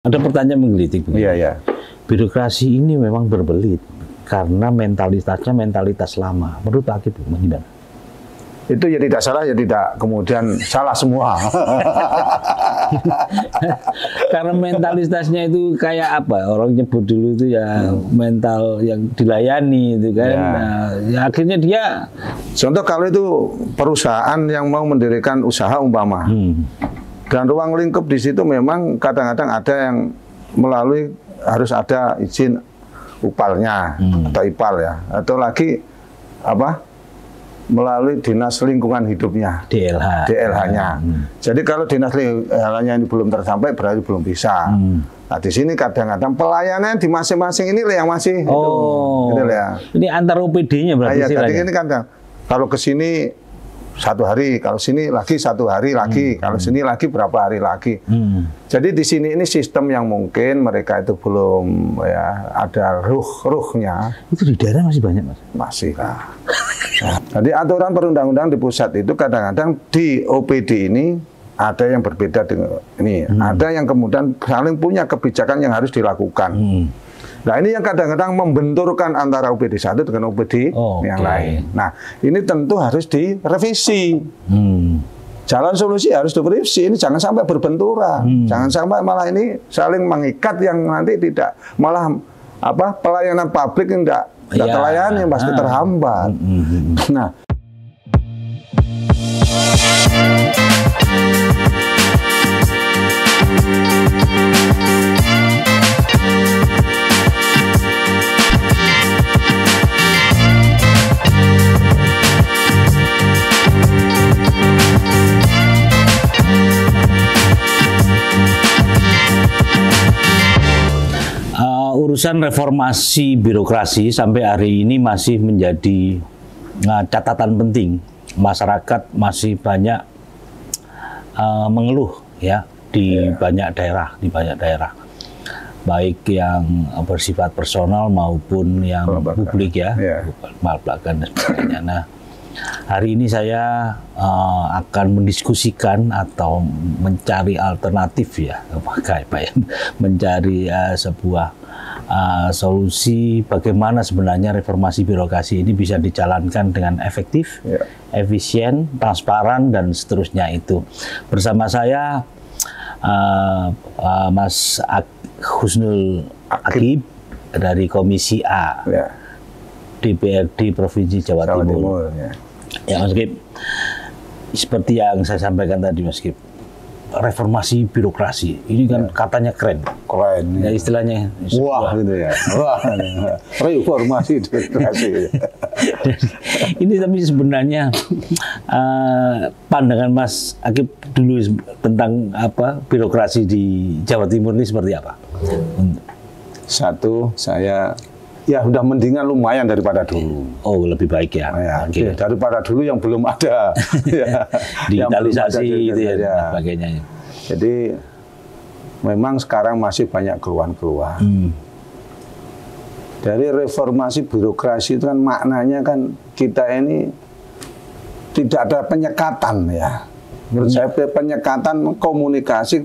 Ada pertanyaan menggelitik. Iya, ya. Birokrasi ini memang berbelit karena mentalitasnya mentalitas lama. Menurut Akib gimana? Itu ya tidak salah, ya tidak kemudian salah semua. Karena mentalitasnya itu kayak apa? Orang nyebut dulu itu ya mental yang dilayani itu kan. Ya. Nah, ya akhirnya dia Contoh kalau itu perusahaan yang mau mendirikan usaha umpama. Dan ruang lingkup di situ memang kadang-kadang ada yang melalui harus ada izin upalnya atau ipal ya, atau lagi apa melalui dinas lingkungan hidupnya DLH-nya. Jadi kalau dinas lingkungannya ini belum tersampai berarti belum bisa. Nah di sini kadang-kadang pelayanan di masing-masing ini yang masih gitu ya. Ini antar OPD-nya berarti. Nah, ya, tadi ini kadang kalau ke sini 1 hari, kalau sini lagi 1 hari lagi, kalau sini lagi berapa hari lagi. Jadi di sini ini sistem yang mungkin mereka itu belum ya ada ruhnya. Itu di daerah masih banyak, Mas? Masih lah. Nah, jadi aturan perundang-undang di pusat itu kadang-kadang di OPD ini ada yang berbeda dengan ini. Ada yang kemudian saling punya kebijakan yang harus dilakukan. Nah ini yang kadang-kadang membenturkan antara OPD 1 dengan OPD yang lain. Nah ini tentu harus direvisi. Jalan solusi harus direvisi. Ini jangan sampai berbenturan. Jangan sampai malah ini saling mengikat yang nanti tidak malah apa pelayanan publik tidak terlayani, pasti terhambat. Nah. Urusan reformasi birokrasi sampai hari ini masih menjadi catatan penting. Masyarakat masih banyak mengeluh ya di banyak daerah, baik yang bersifat personal maupun yang publik ya, mal-belakang dan sebagainya. Nah, hari ini saya akan mendiskusikan atau mencari alternatif ya, mencari sebuah solusi bagaimana sebenarnya reformasi birokrasi ini bisa dijalankan dengan efektif, efisien, transparan dan seterusnya itu. Bersama saya Mas Husnul Akib dari Komisi A DPRD Provinsi Jawa Timur. Ya Mas Akib, seperti yang saya sampaikan tadi Mas Akib, reformasi birokrasi ini kan katanya keren ya istilahnya. Wah gitu ya. Wah, reformasi birokrasi. Ini tapi sebenarnya pandangan Mas Akib dulu tentang apa birokrasi di Jawa Timur ini seperti apa? Satu, saya ya udah mendingan lumayan daripada dulu. Oh, lebih baik ya. Okay. Daripada dulu yang belum ada ya, digitalisasi itu ya, dan sebagainya. Jadi memang sekarang masih banyak keluhan-keluhan. Dari reformasi birokrasi itu kan maknanya kan kita ini tidak ada penyekatan ya. Menurut saya penyekatan komunikasi,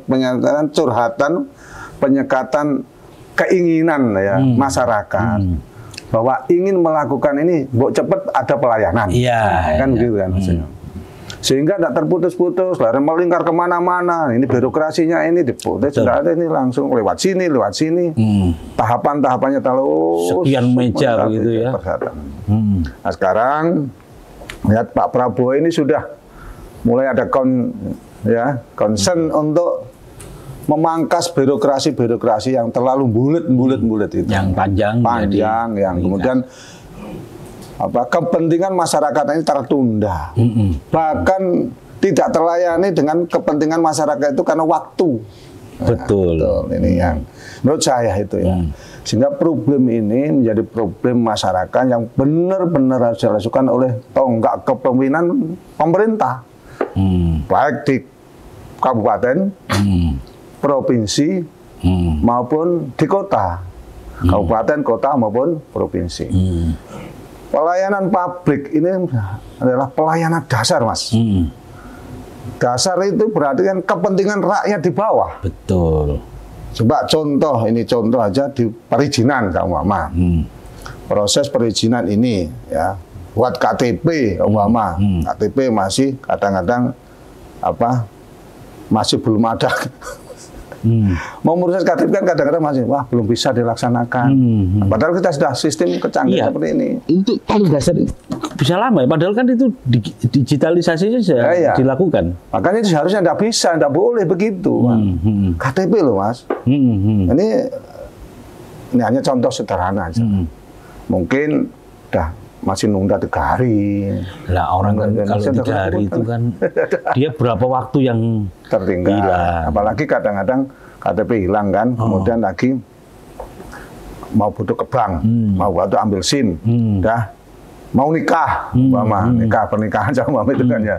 penyekatan curhatan, penyekatan keinginan ya masyarakat bahwa ingin melakukan ini, cepet ada pelayanan, kan gitu kan maksudnya. Sehingga tidak terputus-putus, lari melingkar kemana-mana. Ini birokrasinya ini diputus, sudah ada ini langsung lewat sini. Tahapan-tahapannya terus sekian meja begitu ya. Nah sekarang lihat Pak Prabowo ini sudah mulai ada concern untuk memangkas birokrasi yang terlalu bulet itu. Yang panjang yang kemudian kepentingan masyarakat ini tertunda. Bahkan tidak terlayani dengan kepentingan masyarakat itu karena waktu. Betul. Ini yang menurut saya itu ya. Sehingga problem ini menjadi problem masyarakat yang benar-benar harus dilakukan oleh tonggak kepemimpinan pemerintah. Baik di kabupaten, provinsi maupun di kota, kabupaten, kota maupun provinsi. Pelayanan publik ini adalah pelayanan dasar, Mas. Dasar itu berarti kan kepentingan rakyat di bawah. Betul. Coba ini contoh aja di perizinan umpama. Proses perizinan ini ya, buat KTP umpama. KTP masih kadang-kadang masih belum ada. Mau proses KTP kan kadang-kadang masih belum bisa dilaksanakan. Padahal kita sudah sistem kecanggihan seperti ini. Itu paling dasar bisa lama ya. Padahal kan itu digitalisasinya sudah dilakukan. Makanya itu seharusnya tidak boleh begitu. KTP loh Mas. Ini hanya contoh sederhana aja. Mungkin masih nunda 3 hari. Lah orang kan kalau 3 hari itu kan dia berapa waktu yang tertinggal. Hilang. Apalagi kadang-kadang KTP hilang kan, kemudian lagi mau butuh ke bank, mau butuh ambil SIM, mau nikah, pernikahan sama itu kan ya.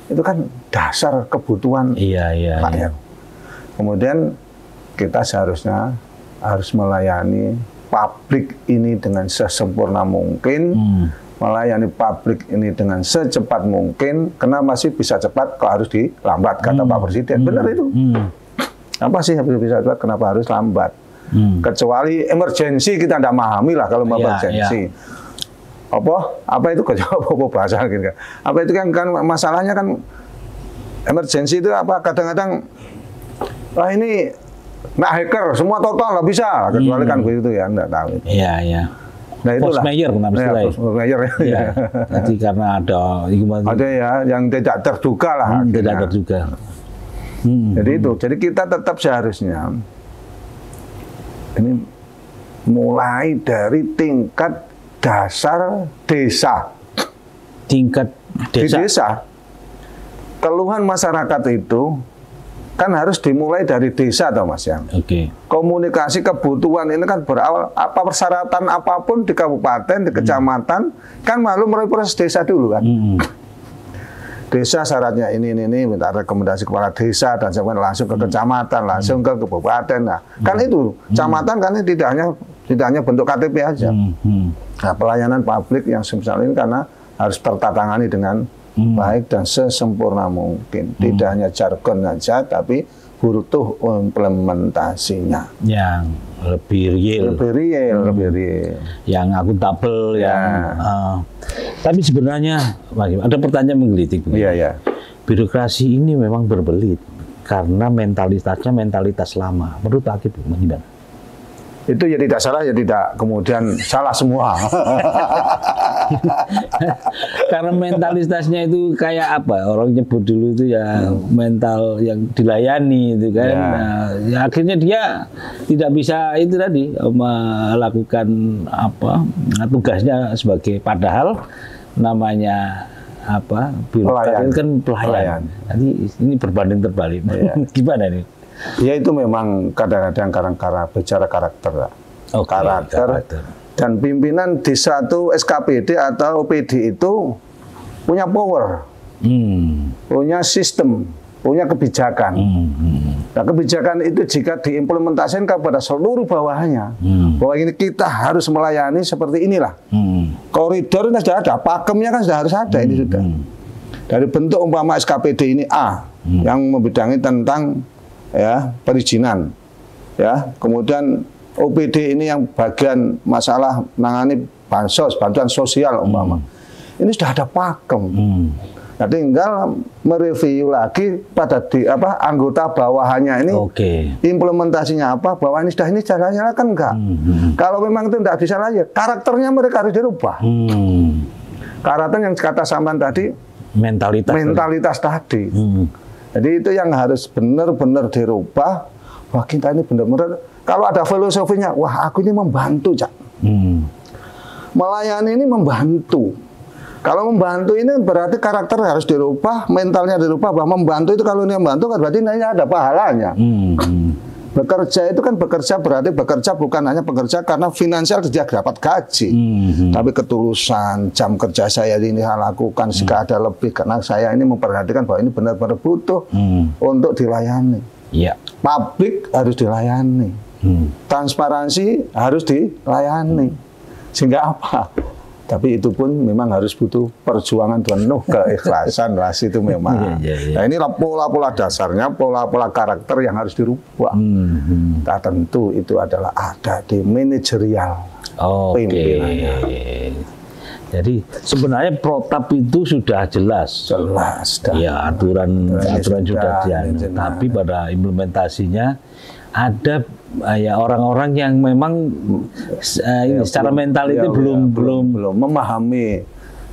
Itu kan dasar kebutuhan rakyat. Kemudian kita seharusnya harus melayani publik ini dengan sesempurna mungkin, melayani publik ini dengan secepat mungkin. Kenapa sih bisa cepat kok harus dilambat, kata Pak Presiden. Benar itu. Apa sih bisa cepat, kenapa harus lambat? Kecuali emergensi kita tidak memahami lah kalau emergensi. Apa itu apa bahasa gitu kan? Apa itu kan masalahnya kan emergensi itu kadang-kadang ini hacker semua total nggak bisa, kecuali kan begitu ya, enggak tahu. Iya. Nah itulah. Force mayor namanya. Force mayor ya. Nanti karena ada ya yang tidak terduga lah. Tidak terduga. Jadi kita tetap seharusnya ini mulai dari tingkat dasar desa. Tingkat desa. Di desa, keluhan masyarakat itu kan harus dimulai dari desa toh Mas Yang. Komunikasi kebutuhan ini kan berawal persyaratan apapun di kabupaten, di kecamatan kan malu melalui proses desa dulu kan. Desa syaratnya ini minta rekomendasi kepala desa dan langsung ke kecamatan, langsung ke kabupaten. Nah, kan itu kecamatan kan tidak hanya bentuk KTP aja. Nah, pelayanan publik yang semisal ini karena harus tertatangani dengan baik dan sesempurna mungkin. Tidak hanya jargon saja, tapi butuh implementasinya yang lebih real, yang akuntabel, tapi sebenarnya ada pertanyaan menggelitik. Birokrasi ini memang berbelit karena mentalitasnya mentalitas lama. Menurut Pak Akib gimana? Itu ya tidak salah, ya tidak kemudian salah semua. Karena mentalitasnya itu kayak apa? Orang nyebut dulu itu ya mental yang dilayani itu kan. Ya akhirnya dia tidak bisa itu tadi melakukan tugasnya sebagai, padahal namanya birokrasi kan pelayan. Nanti ini berbanding terbalik. Gimana nih? Ya itu memang kadang-kadang karena bicara karakter. Karakter. Dan pimpinan di satu SKPD atau OPD itu punya power, punya sistem, punya kebijakan. Nah, kebijakan itu jika diimplementasikan kepada seluruh bawahannya, bahwa ini kita harus melayani seperti inilah. Koridor sudah ada, pakemnya kan sudah harus ada, ini sudah. Dari bentuk umpama SKPD ini A, yang membidangi tentang perizinan, kemudian OPD ini yang bagian masalah menangani bansos, bantuan sosial umpama. Ini sudah ada pakem. Nah, tinggal mereview lagi pada anggota bawahannya ini, implementasinya apa, bahwa ini sudah jalan-jalan kan enggak. Kalau memang itu tidak bisa lagi, karakternya mereka harus dirubah. Karakter yang kata Sampan tadi, mentalitas tadi. Jadi itu yang harus benar-benar dirubah. Wah, kita ini benar-benar, kalau ada filosofinya, wah aku ini membantu, Cak. Melayani ini membantu. Kalau membantu ini berarti karakter harus dirubah, mentalnya dirubah, bahwa membantu itu kalau ini membantu kan berarti ini ada pahalanya. Bekerja itu kan berarti bekerja bukan hanya bekerja karena finansial dia dapat gaji, tapi ketulusan, jam kerja saya ini saya lakukan jika ada lebih karena saya ini memperhatikan bahwa ini benar-benar butuh untuk dilayani. Publik harus dilayani, transparansi harus dilayani, sehingga apa? Tapi itu pun memang harus butuh perjuangan penuh, keikhlasan, itu memang. Nah ini pola-pola dasarnya, pola-pola karakter yang harus dirubah. Nah, tentu itu adalah ada di manajerial pimpinannya. Jadi sebenarnya protap itu sudah jelas. Ya, aturan sudah diatur. Tapi pada implementasinya ada ya orang-orang yang memang secara mental itu belum memahami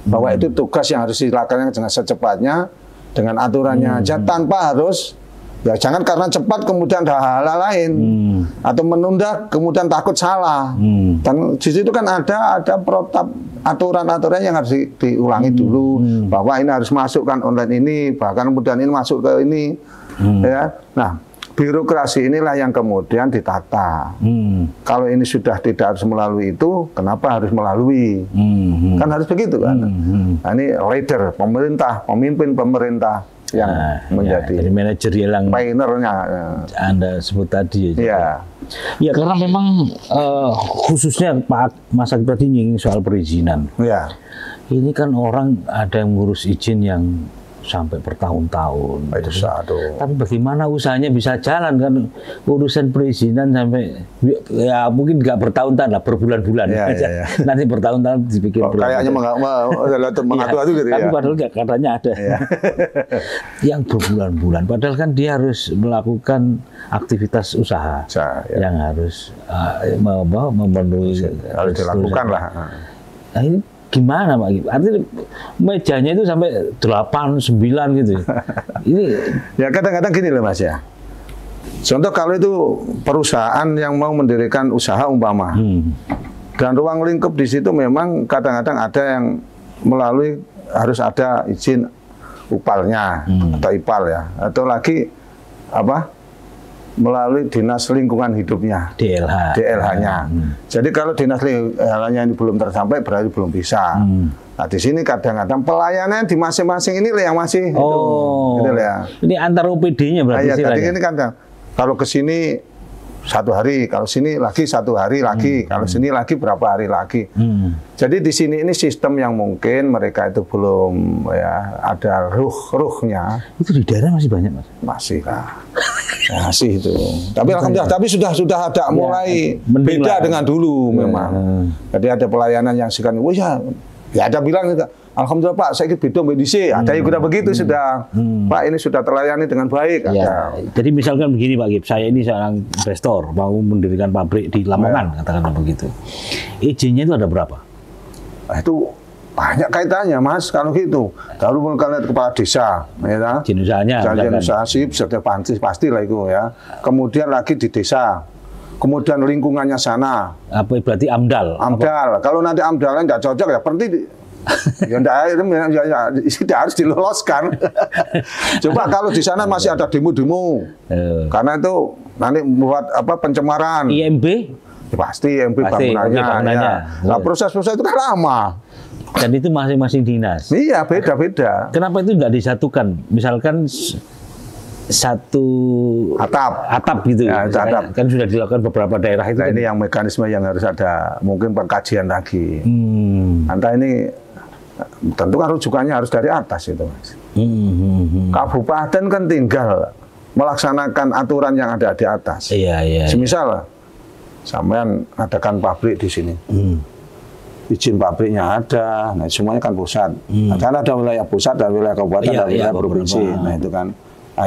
bahwa itu tugas yang harus dilakukan dengan secepatnya, dengan aturannya aja, tanpa harus ya jangan karena cepat kemudian ada hal lain atau menunda kemudian takut salah. Dan di situ kan ada protap aturan-aturan yang harus diulangi dulu, bahwa ini harus masukkan online ini, bahkan kemudian ini masuk ke ini, ya. Nah, birokrasi inilah yang kemudian ditata. Kalau ini sudah tidak harus melalui itu, kenapa harus melalui? Kan harus begitu kan? Nah, ini leader, pemerintah, pemimpin pemerintah yang menjadi jadi manajerial yang pioneernya Anda sebut tadi. Ya. Ya karena memang khususnya Pak Mas Akib tadi nyinggung soal perizinan. Ya. Ini kan orang ada yang ngurus izin yang sampai bertahun-tahun. Tapi bagaimana usahanya bisa jalan kan, urusan perizinan sampai ya mungkin nggak bertahun-tahun lah, berbulan-bulan. Nanti bertahun-tahun dipikir. Kayaknya mengatur gitu ya. Tapi padahal katanya ada yang berbulan-bulan. Padahal kan dia harus melakukan aktivitas usaha yang harus memenuhi harus dilakukan lah. Nah, ini gimana Pak Akib? Artinya mejanya itu sampai 8, 9 gitu. Ini ya kadang-kadang gini loh Mas ya. Contoh kalau itu perusahaan yang mau mendirikan usaha umpama, dan ruang lingkup di situ memang kadang-kadang ada yang melalui harus ada izin upalnya atau ipal ya, atau lagi melalui dinas lingkungan hidupnya, DLH-nya. Jadi kalau dinas DLH-nya ini belum tersampai berarti belum bisa. Nah di sini kadang-kadang pelayanan di masing-masing ini yang masih gitu ya. Ini antar OPD-nya berarti. Tadi ini kan kalau ke sini 1 hari, kalau sini lagi 1 hari lagi, kalau sini lagi berapa hari lagi. Jadi di sini ini sistem yang mungkin mereka itu belum ya ada ruhnya. Itu di daerah masih banyak Mas? Masih lah. Masih itu. Tapi alhamdulillah, tapi sudah ada mulai beda dengan dulu memang. Jadi ada pelayanan yang sekarang, ya ada bilang alhamdulillah Pak, saya beda medisi. Ada yang udah begitu sudah. Pak, ini sudah terlayani dengan baik. Jadi misalkan begini Pak Akib, saya ini seorang investor mau mendirikan pabrik di Lamongan, katakanlah begitu. Izinnya itu ada berapa? Nah, itu banyak kaitannya Mas kalau gitu. Lalu kalian kepala desa, ya. Izin usahanya. Izin usaha sip, sudah pasti lah itu ya. Kemudian lagi di desa. Kemudian lingkungannya sana. Apa berarti AMDAL? AMDAL. Kalau nanti AMDALnya nggak cocok ya berarti ya tidak harus diloloskan. Coba kalau di sana masih ada demo-demo. Karena itu nanti buat pencemaran. IMB? Ya, pasti IMB bangunannya. Ya. Nah, proses-proses itu kan lama. Dan itu masing-masing dinas. Iya, beda-beda. Kenapa itu nggak disatukan? Misalkan satu atap gitu. Ya, atap. Kan sudah dilakukan beberapa daerah itu. Nah, ini yang mekanisme yang harus ada mungkin pengkajian lagi. Entah ini tentu kan rujukannya harus dari atas itu Mas. Kabupaten kan tinggal melaksanakan aturan yang ada di atas. Semisal sampean adakan pabrik di sini. Izin pabriknya ada, nah semuanya kan pusat. Karena ada wilayah pusat dan wilayah kabupaten dan wilayah provinsi. Nah itu kan, nah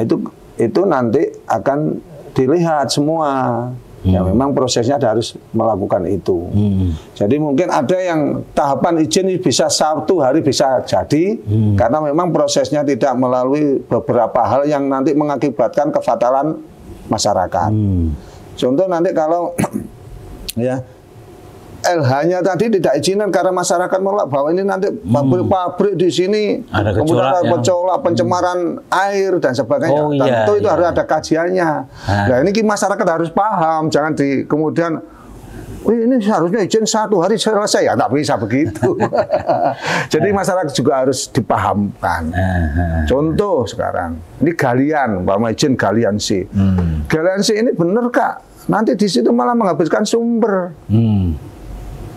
itu nanti akan dilihat semua. Ya memang prosesnya harus melakukan itu. Jadi mungkin ada yang tahapan izin bisa 1 hari bisa jadi, karena memang prosesnya tidak melalui beberapa hal yang nanti mengakibatkan kefatalan masyarakat. Contoh nanti kalau ya LH-nya tadi tidak izinan karena masyarakat menolak bahwa ini nanti pabrik di sini, kemudian ada kecolak, pencemaran air dan sebagainya. Tentu itu harus ada kajiannya. Nah ini masyarakat harus paham, jangan kemudian, ini seharusnya izin 1 hari selesai, ya tak bisa begitu. Jadi masyarakat juga harus dipahamkan. Contoh sekarang, ini galian, bahwa izin galian C. Galian C ini benar Kak? Nanti di situ malah menghabiskan sumber.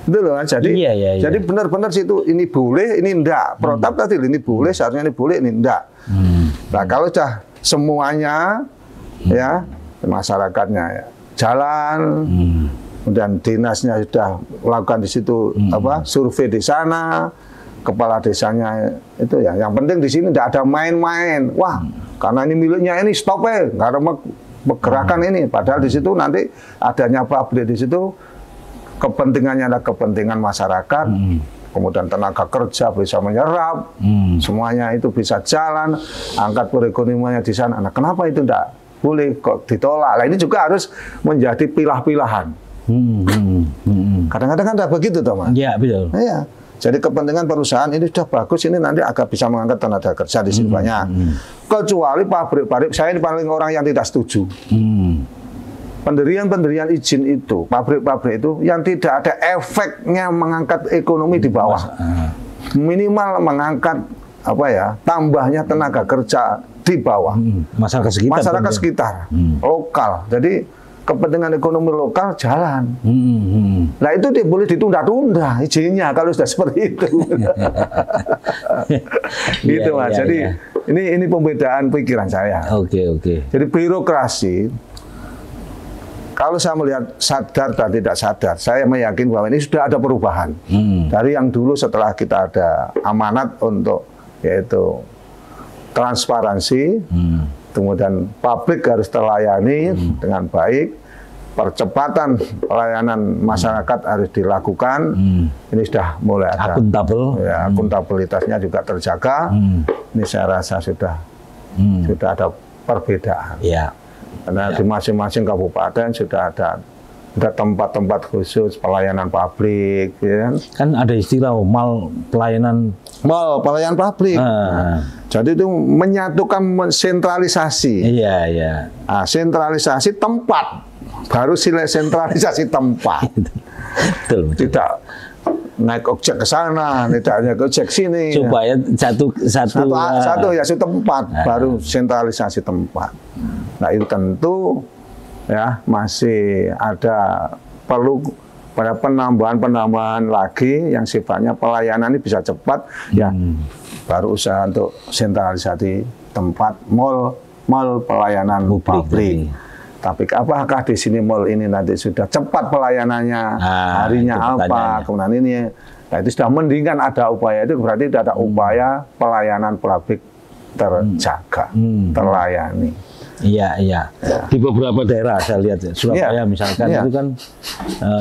Itu loh, jadi jadi benar-benar situ ini boleh, ini enggak. Protap tadi ini boleh, seharusnya ini boleh, ini enggak. Nah, kalau sudah semuanya ya masyarakatnya ya, jalan, kemudian dinasnya sudah melakukan di situ survei di sana, kepala desanya itu ya. Yang penting di sini tidak ada main-main. Wah, karena ini miliknya ini stop nggak ada pergerakan ini. Padahal di situ nanti adanya pabrik di situ. Kepentingannya ada kepentingan masyarakat, kemudian tenaga kerja bisa menyerap, semuanya itu bisa jalan, angkat perekonomiannya di sana. Nah, kenapa itu tidak boleh kok ditolak? Nah, ini juga harus menjadi pilah-pilahan. Kadang-kadang kan tidak begitu, toh, Mas? Iya, betul. Iya. Jadi kepentingan perusahaan ini sudah bagus, ini nanti agak bisa mengangkat tenaga kerja di sini banyak. Kecuali pabrik-pabrik, saya ini paling orang yang tidak setuju. Pendirian izin itu, pabrik-pabrik itu yang tidak ada efeknya mengangkat ekonomi di bawah. Minimal mengangkat tambahnya tenaga kerja di bawah. Masyarakat sekitar, lokal. Jadi kepentingan ekonomi lokal jalan. Nah, itu boleh ditunda-tunda izinnya kalau sudah seperti itu. Gitu, Mas. Jadi ini pembedaan pikiran saya. Oke. Jadi birokrasi, kalau saya melihat sadar dan tidak sadar, saya meyakini bahwa ini sudah ada perubahan. Dari yang dulu setelah kita ada amanat untuk yaitu transparansi, kemudian publik harus terlayani dengan baik, percepatan pelayanan masyarakat harus dilakukan. Ini sudah mulai ada akuntabel, ya, akuntabilitasnya juga terjaga. Ini saya rasa sudah ada perbedaan. Ya. Karena di masing-masing kabupaten sudah ada tempat-tempat khusus pelayanan publik, ya. Kan ada istilah mal pelayanan publik. Jadi itu menyatukan sentralisasi. Iya. Nah, sentralisasi tempat, baru sentralisasi tempat. Betul. Tidak naik ojek ke sana, tidak naik ojek sini. Supaya satu ya tempat, baru sentralisasi tempat. Nah, itu tentu ya masih ada perlu pada penambahan lagi yang sifatnya pelayanan ini bisa cepat ya. Baru usaha untuk sentralisasi tempat mall pelayanan publik. Tapi apakah di sini mall ini nanti sudah cepat pelayanannya, harinya apa, kemudian ini, nah itu sudah mendingan ada upaya itu, berarti sudah ada upaya pelayanan publik terjaga, terlayani. Iya. Di beberapa daerah saya lihat, Surabaya misalkan itu kan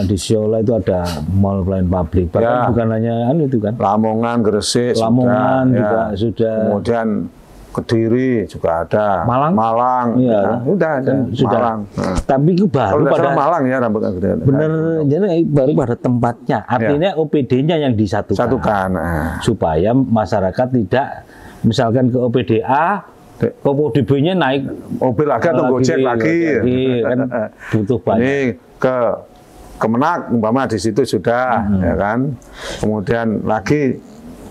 di Siola itu ada mall pelayanan publik. Bahkan bukan hanya itu kan. Lamongan, Gresik, juga sudah. Kemudian Kediri juga ada. Malang, sudah. Malang. Tapi itu baru pada Malang ya rambutnya gede. Benar, jadi baru pada tempatnya. Artinya OPD-nya yang disatukan. Supaya masyarakat tidak misalkan ke OPDA, OPD-nya naik mobil lagi atau Gojek lagi. Kan butuh banyak. Ini ke Kemenak umpama di situ sudah ya kan. Kemudian lagi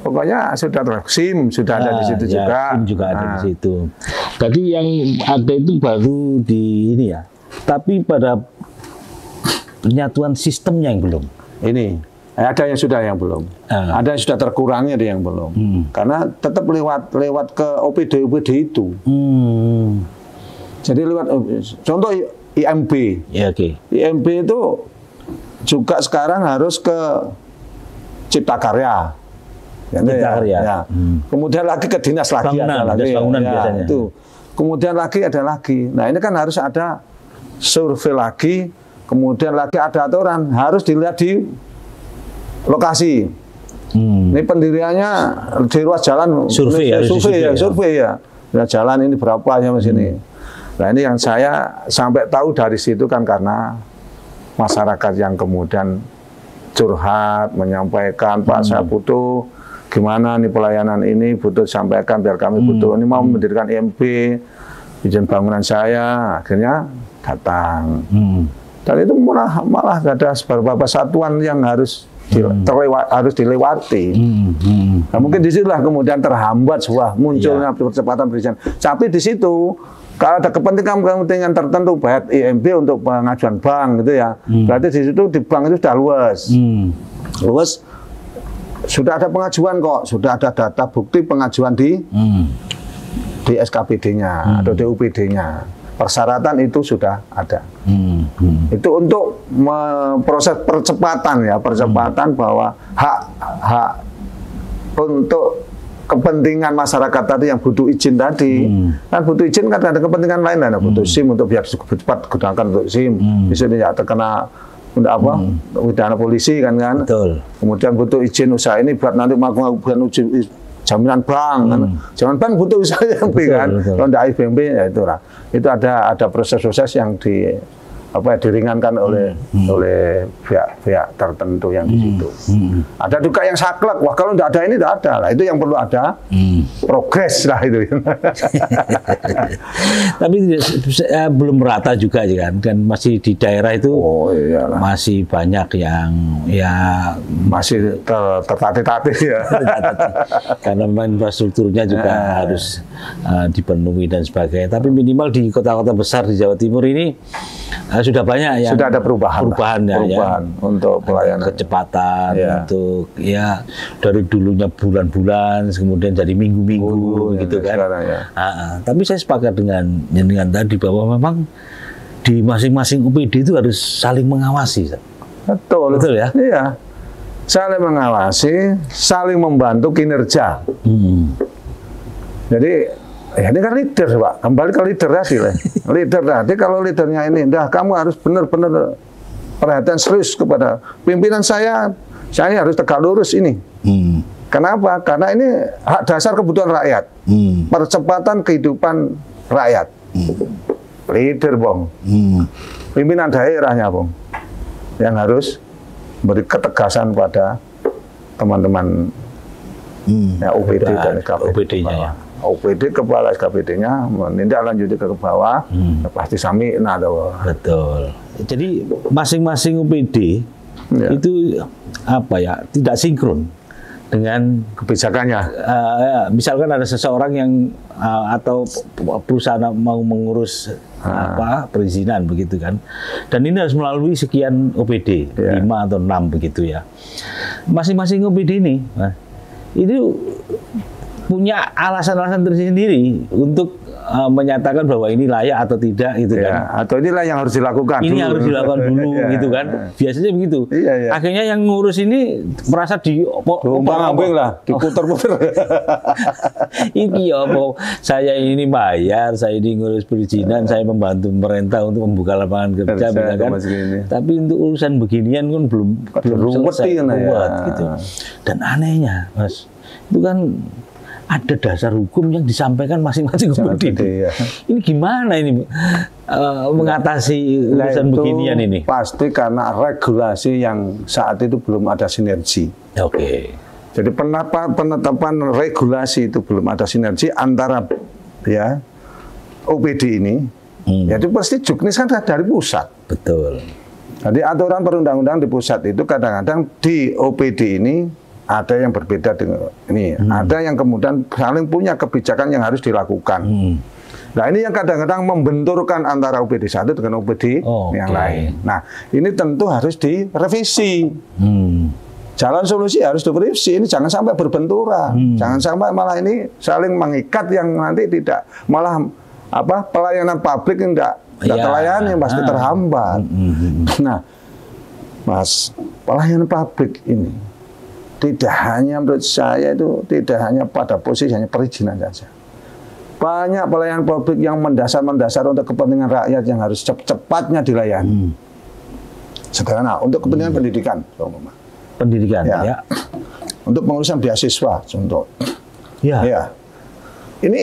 pokoknya sudah SIM sudah ada di situ juga. SIM juga ada di situ. Tadi yang ada itu baru di ini ya. Tapi pada penyatuan sistemnya yang belum. Ini ada yang sudah, yang belum. Ada yang sudah terkurangi, ada yang belum. Karena tetap lewat ke OPD itu. Jadi lewat contoh IMB. Ya, IMB itu juga sekarang harus ke Cipta Karya. Ya. Kemudian lagi ke dinas lagi bangunan biasanya. Itu. Kemudian lagi ada lagi. Nah, ini kan harus ada survei lagi, kemudian lagi ada aturan, harus dilihat di lokasi. Ini pendiriannya di ruas jalan survei ya. Nah, jalan ini berapa ya Mas ini. Nah, ini yang saya sampai tahu dari situ kan karena masyarakat yang kemudian curhat menyampaikan, Pak saya butuh gimana nih pelayanan ini, butuh sampaikan biar kami butuh ini mau mendirikan IMB, izin bangunan saya, akhirnya datang. Dan itu malah ada beberapa satuan yang harus dilewati. Nah, mungkin disitulah kemudian terhambat munculnya percepatan perizinan. Tapi di situ kalau ada kepentingan tertentu, baik IMB untuk pengajuan bank gitu ya, berarti di situ di bank itu sudah luas. Terus sudah ada pengajuan kok, sudah ada data bukti pengajuan di SKPD-nya atau di UPD-nya. Persyaratan itu sudah ada. Itu untuk proses percepatan ya, percepatan bahwa hak untuk kepentingan masyarakat tadi yang butuh izin tadi, kan butuh izin kan ada kepentingan lain, ada butuh SIM untuk biar cepat gunakan untuk SIM, bisa tidak terkena untuk apa? Pidana polisi kan. Betul. Kemudian butuh izin usaha ini buat nanti melakukan jaminan bank kan. Jaminan bank butuh usaha yang kan. Kalau tidak IBMB ya itulah. Itu ada proses-proses yang diringankan oleh pihak tertentu yang di situ. Ada juga yang saklek. Wah, kalau tidak ada ini tidak ada lah. Itu yang perlu ada progres lah itu. Tapi belum merata juga kan, dan masih di daerah itu masih banyak yang masih tertatih-tatih ya. Karena memang infrastrukturnya juga harus dipenuhi dan sebagainya. Tapi minimal di kota-kota besar di Jawa Timur ini sudah banyak yang sudah ada perubahan untuk pelayanan, kecepatan, untuk dari dulunya bulan-bulan kemudian jadi minggu-minggu gitu kan. Tapi saya sepakat dengan tadi bahwa memang di masing-masing UPD itu harus saling mengawasi. Betul ya. Iya, saling mengawasi, saling membantu kinerja. Jadi ini kan leader, Pak. Kembali ke leader tadi lah. Leader tadi, kalau leadernya ini, kamu harus benar-benar perhatian serius kepada pimpinan saya harus tegak lurus ini. Kenapa? Karena ini hak dasar kebutuhan rakyat. Percepatan kehidupan rakyat. Leader, Bang. Pimpinan daerahnya, Bang. Yang harus beri ketegasan pada teman-teman UPD dan UPD-nya ya. UPD kepala SKPD-nya menindaklanjuti ke bawah, pasti sami Betul. Jadi masing-masing UPD itu tidak sinkron dengan kebijakannya. Misalkan ada seseorang yang atau perusahaan mau mengurus perizinan begitu kan, dan ini harus melalui sekian OPD, 5 atau 6 begitu ya. Masing-masing OPD ini itu punya alasan-alasan tersendiri untuk menyatakan bahwa ini layak atau tidak gitu kan. Atau inilah yang harus dilakukan. Ini harus dilakukan dulu gitu kan. Biasanya begitu. Akhirnya yang ngurus ini merasa diumpang-ambing lah, diputer-puter. Ini saya ini bayar, saya ini ngurus perizinan, saya membantu pemerintah untuk membuka lapangan kerja kan. Tapi untuk urusan beginian kan belum selesai buat gitu. Dan anehnya, Mas, itu kan ada dasar hukum yang disampaikan masing-masing UPD. Ini gimana ini mengatasi urusan beginian ini? Pasti karena regulasi yang saat itu belum ada sinergi. Jadi penetapan regulasi itu belum ada sinergi antara OPD ini. Jadi pasti juknis kan dari pusat. Betul. Jadi aturan perundang-undang di pusat itu kadang-kadang di OPD ini ada yang berbeda dengan ini, ada yang kemudian saling punya kebijakan yang harus dilakukan. Nah ini yang kadang-kadang membenturkan antara OPD satu dengan OPD yang lain. Nah ini tentu harus direvisi. Jalan solusi harus direvisi. Ini jangan sampai berbenturan, jangan sampai malah ini saling mengikat yang nanti tidak malah pelayanan publik tidak terlayani, pasti terhambat. Nah, Mas, pelayanan publik ini tidak hanya menurut saya itu tidak hanya pada posisi hanya perizinan saja. Banyak pelayanan publik yang mendasar-mendasar untuk kepentingan rakyat yang harus cepatnya dilayani. Sederhana, untuk kepentingan pendidikan. Pendidikan, ya. Untuk pengurusan beasiswa, contoh. Ini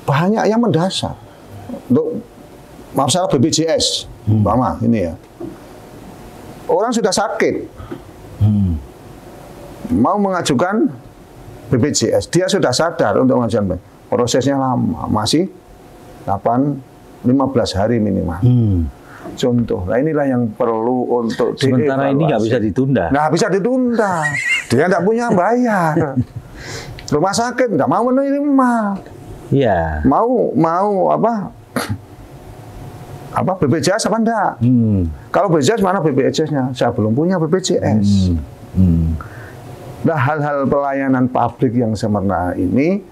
banyak yang mendasar. Untuk masalah BPJS, Mama, ini ya. Orang sudah sakit. Mau mengajukan BPJS, dia sudah sadar untuk mengajukan, prosesnya lama, masih 15 hari minimal. Contoh, nah inilah yang perlu untuk sementara ini nggak bisa ditunda. Nggak bisa ditunda, dia nggak punya bayar. Rumah sakit nggak mau menerima. Mau BPJS apa enggak? Kalau BPJS mana BPJS-nya? Saya belum punya BPJS. Nah, hal-hal pelayanan publik yang sempurna ini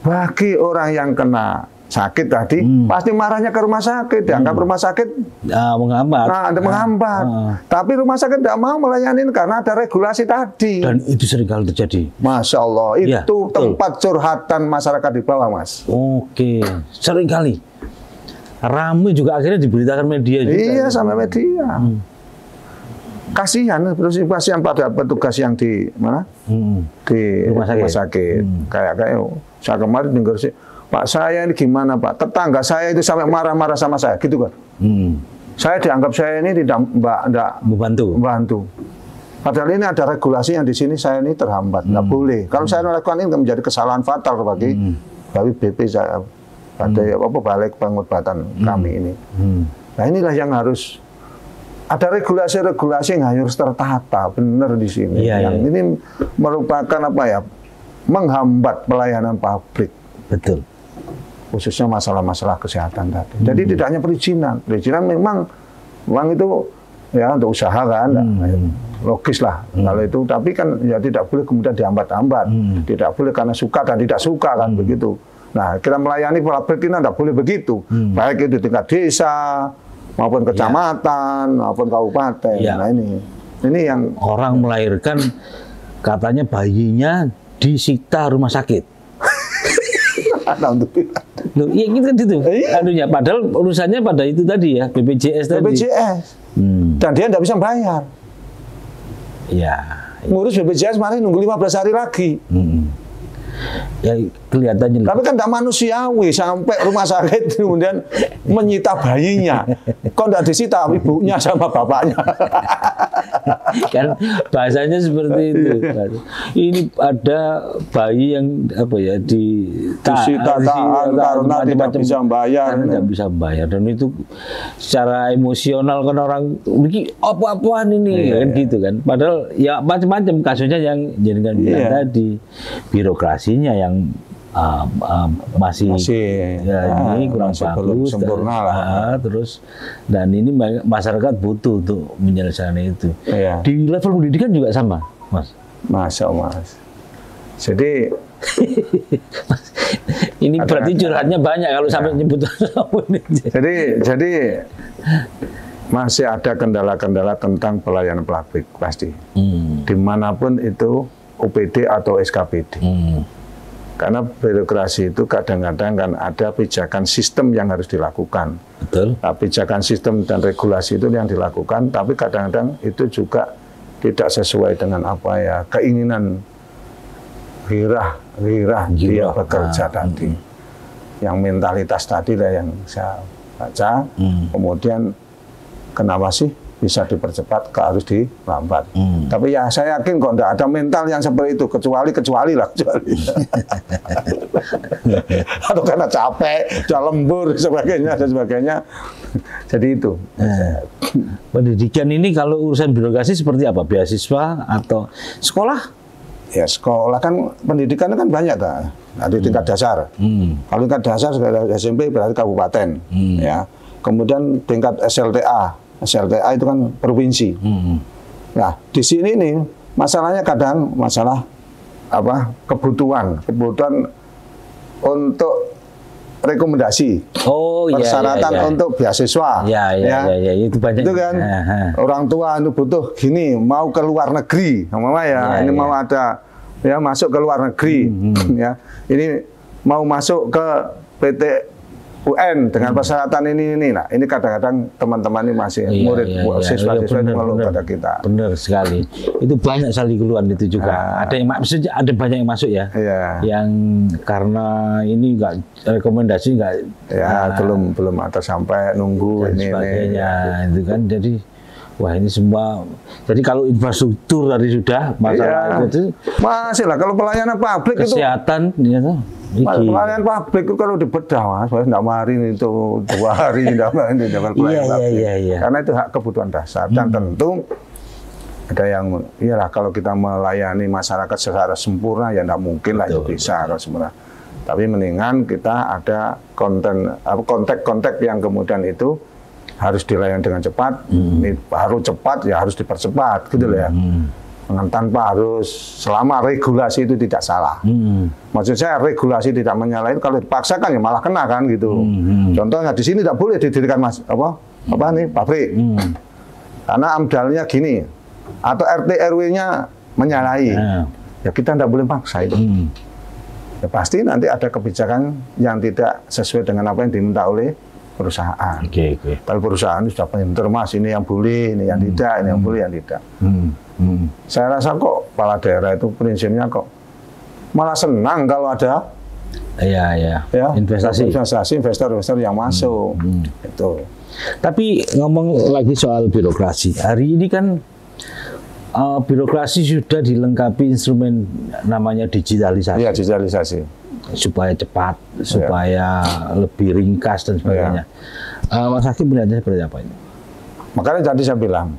bagi orang yang kena sakit tadi pasti marahnya ke rumah sakit, dianggap rumah sakit menghambat. Menghambat. Tapi rumah sakit tidak mau melayani karena ada regulasi tadi. Dan itu seringkali terjadi. Masya Allah, itu tempat curhatan masyarakat di bawah, Mas. Oke, seringkali. Ramai juga akhirnya diberitakan media juga. Iya, sama media. Kasihan pasien pada petugas yang di mana? Di rumah sakit. Kayak saya kemarin dengar sih, Pak, saya ini gimana, Pak? Tetangga saya itu sampai marah-marah sama saya, gitu kan? Saya dianggap saya ini tidak membantu. Padahal ini ada regulasi yang di sini saya ini terhambat, nggak boleh. Kalau saya melakukan ini menjadi kesalahan fatal bagi BP saya, balik pengobatan kami ini. Nah, inilah yang harus ada regulasi-regulasi yang harus tertata benar di sini. Ini merupakan menghambat pelayanan publik. Betul. Khususnya masalah-masalah kesehatan tadi. Jadi tidak hanya perizinan. Perizinan memang uang itu ya untuk usaha kan, logis lah kalau itu. Tapi kan ya tidak boleh kemudian dihambat-hambat. Tidak boleh karena suka dan tidak suka kan begitu. Nah, kita melayani publik ini tidak boleh begitu. Baik itu tingkat desa maupun kecamatan maupun kabupaten. Nah, ini yang orang melahirkan katanya bayinya disita rumah sakit. Loh, ya gitu kan itu. Anunya, padahal urusannya pada itu tadi ya, BPJS tadi. BPJS. Dan dia tidak bisa bayar. Ya. Ngurus BPJS kemarin nunggu 15 hari lagi. Ya kelihatannya. Tapi kan tidak manusiawi sampai rumah sakit kemudian menyita bayinya. Kok tidak disita ibunya sama bapaknya? Kan bahasanya seperti itu. Ini ada bayi yang disita karena tidak bisa membayar. Tidak bisa membayar, dan itu secara emosional kan orang ini apa-apaan ini kan gitu kan. Padahal ya macam-macam kasusnya yang jadikan tadi birokrasinya yang masih ini kurang bagus, sempurna lah. Terus dan ini masyarakat butuh untuk menyelesaikan itu. Di level pendidikan juga sama, Mas. Mas. Jadi ini berarti curhatnya banyak kalau sampai nyebut. Jadi masih ada kendala-kendala tentang pelayanan publik pasti. Dimanapun itu OPD atau SKPD. Karena birokrasi itu kadang-kadang kan ada pijakan sistem yang harus dilakukan. Betul. Nah, pijakan sistem dan regulasi itu yang dilakukan, tapi kadang-kadang itu juga tidak sesuai dengan keinginan gairah dia bekerja tadi. Yang mentalitas tadi lah yang saya baca. Kemudian kenapa sih bisa dipercepat, harus dilambat. Tapi ya saya yakin kok tidak ada mental yang seperti itu, kecuali. Atau karena capek, sudah lembur, dan sebagainya. Jadi itu. Pendidikan ini kalau urusan birokrasi seperti apa? Beasiswa atau sekolah? Ya sekolah kan, pendidikan kan banyak kan. Ada tingkat dasar. Kalau tingkat dasar SMP berarti kabupaten. Ya. Kemudian tingkat SLTA itu kan provinsi. Nah, di sini nih masalahnya kadang masalah kebutuhan untuk rekomendasi. Persyaratan untuk beasiswa. Itu banyak. Itu kan orang tua itu butuh gini, mau ke luar negeri, mau ada masuk ke luar negeri, ya. Ini mau masuk ke PT UN dengan persyaratan ini. Nah, ini kadang-kadang teman-teman ini masih murid siswa-siswa mengeluh pada kita. Benar sekali. Itu banyak sekali keluhan itu juga. Ada banyak yang masuk ya. Yang karena ini enggak rekomendasi belum ada sampai nunggu ini itu kan. Jadi wah ini semua. Jadi kalau infrastruktur tadi sudah masalah itu masih lah. Kalau pelayanan publik kesehatan pelayanan publik itu kalau dibedah, Mas, tidak mari itu 2 hari tidak dapat pelayanan publik. Karena itu hak kebutuhan dasar. Dan tentu ada yang kalau kita melayani masyarakat secara sempurna ya tidak mungkin lah itu bisa kalau sempurna. Tapi mendingan kita ada kontak yang kemudian itu harus dilayani dengan cepat. Ini baru cepat ya harus dipercepat gitu loh ya. tanpa harus, selama regulasi itu tidak salah. Maksud saya regulasi tidak menyalahi, kalau dipaksakan ya malah kena kan gitu. Contohnya di sini tidak boleh didirikan pabrik. Karena amdalnya gini, atau RT RW-nya menyalahi. Ya kita tidak boleh paksa itu. Ya pasti nanti ada kebijakan yang tidak sesuai dengan apa yang diminta oleh perusahaan. Kalau perusahaan sudah pinter, Mas, ini yang boleh, ini yang tidak, ini yang boleh, yang tidak. Saya rasa kok kepala daerah itu prinsipnya kok malah senang kalau ada investasi investor yang masuk. Itu. Tapi ngomong lagi soal birokrasi, hari ini kan birokrasi sudah dilengkapi instrumen namanya digitalisasi. Iya, digitalisasi. Supaya cepat, supaya lebih ringkas dan sebagainya. Mas Hakim melihatnya seperti apa ini? Makanya tadi saya bilang,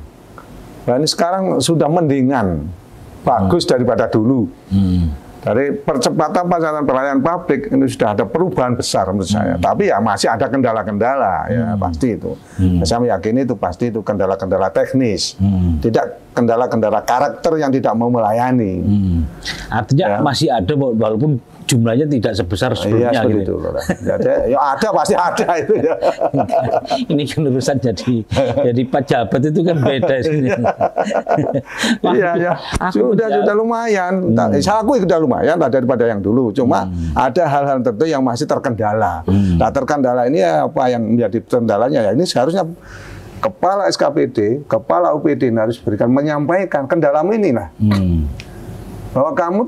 nah ini sekarang sudah mendingan, bagus daripada dulu. Dari percepatan pelayanan publik ini sudah ada perubahan besar menurut saya. Tapi ya masih ada kendala-kendala, ya pasti itu. Saya meyakini itu pasti itu kendala-kendala teknis, tidak kendala-kendala karakter yang tidak mau melayani. Artinya masih ada walaupun jumlahnya tidak sebesar sebelumnya. Iya, gitu. Jadi, ya ada, pasti ada itu. Ya. Ini kan urusan jadi pejabat itu kan beda. Iya. Sudah lumayan. Saya akui sudah lumayan lah daripada yang dulu. Cuma ada hal-hal tertentu yang masih terkendala. Nah, terkendala ini apa yang menjadi kendalanya? Ya ini seharusnya kepala SKPD, kepala UPD harus berikan menyampaikan kendalamu ini lah. Bahwa kamu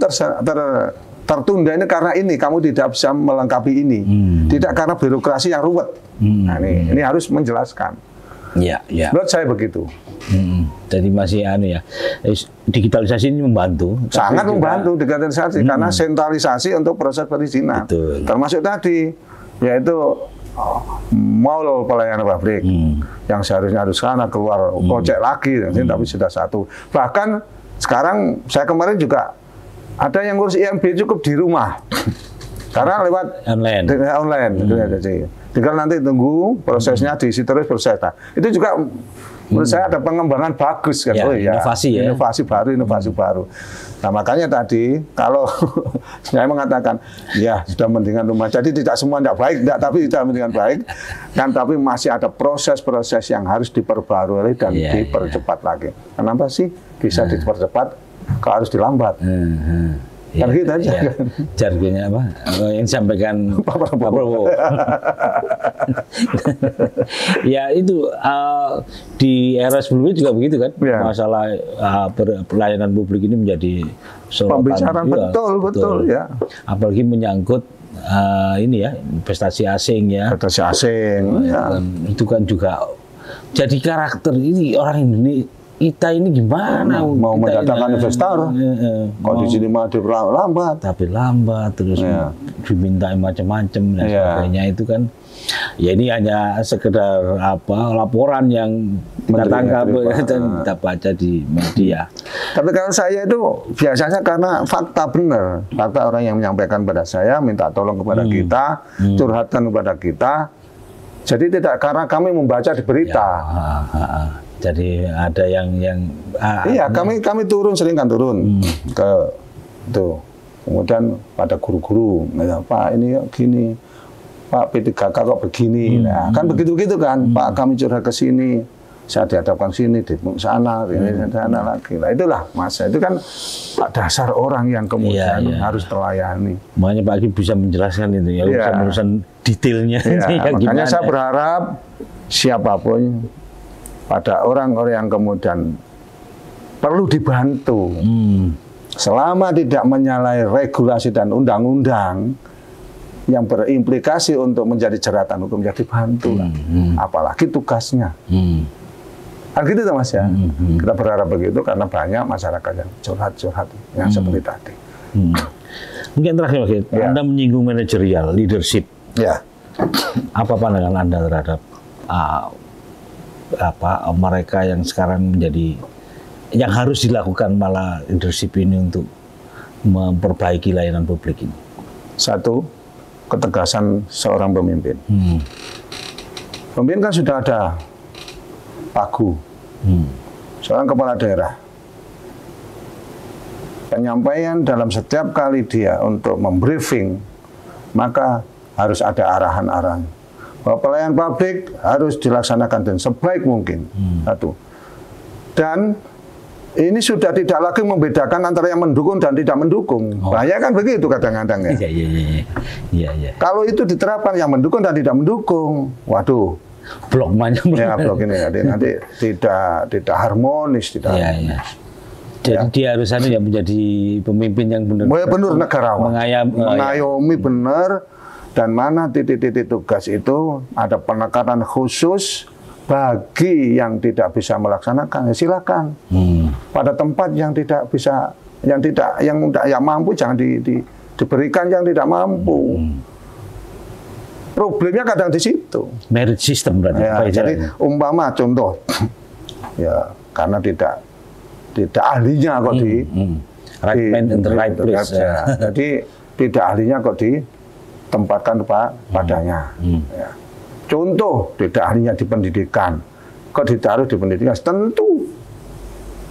tertunda ini karena ini, kamu tidak bisa melengkapi ini, tidak karena birokrasi yang ruwet. Nah, ini harus menjelaskan. Menurut saya begitu. Jadi masih digitalisasi ini membantu. Sangat membantu digitalisasi karena sentralisasi untuk proses perizinan. Termasuk tadi, yaitu mall pelayanan publik yang seharusnya harus sana keluar kocek lagi, tapi sudah satu. Bahkan sekarang saya kemarin juga ada yang ngurus IMB cukup di rumah, karena lewat online. Tinggal nanti tunggu prosesnya diisi terus proses. Nah, itu juga menurut saya ada pengembangan bagus kan, inovasi baru. Nah makanya tadi kalau saya mengatakan ya sudah mendingan rumah. Jadi tidak semua tidak baik, tapi tidak mendingan baik. Kan tapi masih ada proses-proses yang harus diperbarui dan dipercepat lagi. Kenapa sih bisa dipercepat? Kalau harus dilambat. Kan gitu aja. Jargonnya apa? Yang disampaikan Pak Prabowo. Ya itu di era sebelumnya juga begitu kan. Masalah pelayanan publik ini menjadi sorotan. Pembicaraan betul ya. Apalagi menyangkut ini ya investasi asing ya. Investasi asing. Itu kan juga jadi karakter ini orang Indonesia. Kita ini gimana? Mau mendatangkan investor, kalau di sini mah lambat. Tapi lambat, terus diminta macam-macam dan sebagainya itu kan. Ya ini hanya sekedar laporan yang kita tangkap dan kita baca di media. Tapi kalau saya itu biasanya karena fakta benar, fakta orang yang menyampaikan pada saya, minta tolong kepada kita, curhatan kepada kita. Jadi tidak karena kami membaca di berita. Jadi ada yang iya, kami turun, sering kan turun ke tuh. Kemudian pada guru-guru, Pak ini gini, Pak P3K kok begini. Nah, kan begitu-begitu kan, Pak kami curhat ke sini, saya dihadapkan sini, di sana, ini sana lagi. Nah itulah Mas, itu kan dasar orang yang kemudian harus terlayani. Makanya Pak Hakim bisa menjelaskan itu ya, urusan detailnya. Makanya saya berharap siapapun pada orang-orang yang kemudian perlu dibantu, selama tidak menyalahi regulasi dan undang-undang yang berimplikasi untuk menjadi jeratan hukum, jadi bantu, apalagi tugasnya. Kan gitu Mas ya. Kita berharap begitu karena banyak masyarakat yang curhat-curhat yang seperti tadi. Mungkin terakhir, Anda menyinggung manajerial leadership. Apa pandangan Anda terhadap mereka yang sekarang menjadi yang harus dilakukan malah leadership ini untuk memperbaiki layanan publik ini? Satu, ketegasan seorang pemimpin. Pemimpin kan sudah ada pagu, seorang kepala daerah. penyampaian dalam setiap kali dia untuk membriefing, maka harus ada arahan-arahan. Bahwa pelayanan publik harus dilaksanakan dengan sebaik mungkin. Satu. Dan ini sudah tidak lagi membedakan antara yang mendukung dan tidak mendukung. Bahaya kan begitu kadang-kadang ya. Iya. Kalau itu diterapkan yang mendukung dan tidak mendukung, waduh. Blok ya, blok ini nanti tidak harmonis, tidak. Iya. Jadi dia harus yang menjadi pemimpin yang benar. Benar negarawan. Mengayomi benar, dan mana titik-titik tugas itu ada penekanan khusus. Bagi yang tidak bisa melaksanakan, ya silakan. Pada tempat yang tidak bisa, yang mampu jangan diberikan yang tidak mampu. Problemnya kadang di situ. Merit system berarti. Ya, jadi umpama contoh, ya karena tidak ahlinya kok right man in the right place. Jadi tidak ahlinya kok ditempatkan padanya. Ya. Contoh, tidak ahlinya di pendidikan, kok ditaruh di pendidikan, tentu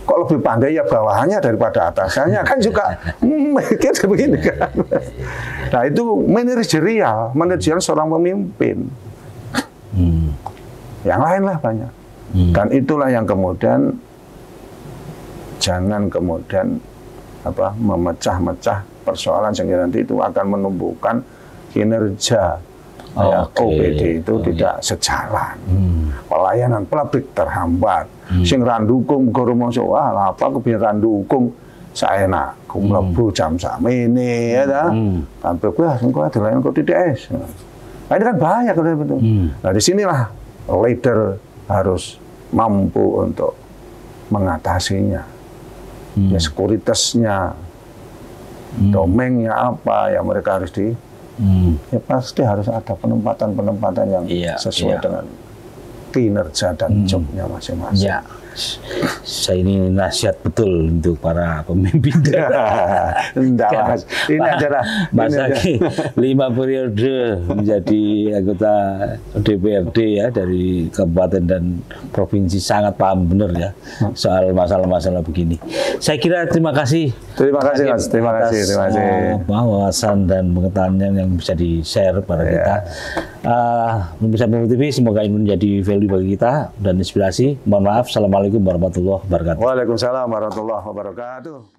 kok lebih pandai ya bawahannya daripada atasannya, kan juga mikir begini kan. Nah itu manajerial seorang pemimpin. Yang lain lah banyak. Dan itulah yang kemudian, jangan kemudian memecah-mecah persoalan sehingga nanti itu akan menumbuhkan kinerja. OPD itu tidak sejalan. Pelayanan publik terhambat. Sing randukung goromoso, apa kebiasaan randukung saenak, mlebu jam sakmene ya ta. Sampai kuwi dilayani kok TDS. Nah, ini kan bahaya kalau betul. Nah, disinilah leader harus mampu untuk mengatasinya. Ya, sekuritasnya, domengnya apa yang mereka harus ya pasti harus ada penempatan yang sesuai dengan kinerja dan jobnya masing-masing. Ya. Saya ini nasihat betul untuk para pemimpin. Mas. Ini adalah Mas Aki 5 periode menjadi anggota DPRD ya, dari kabupaten dan provinsi, sangat paham benar ya soal masalah-masalah begini. Saya kira terima kasih. Terima kasih Mas. Terima kasih. Wawasan dan pengetahuan yang bisa di-share pada kita. Pemirsa Pemimpin TV, semoga ini menjadi value bagi kita dan inspirasi. Mohon maaf. Assalamualaikum warahmatullahi wabarakatuh. Waalaikumsalam warahmatullahi wabarakatuh.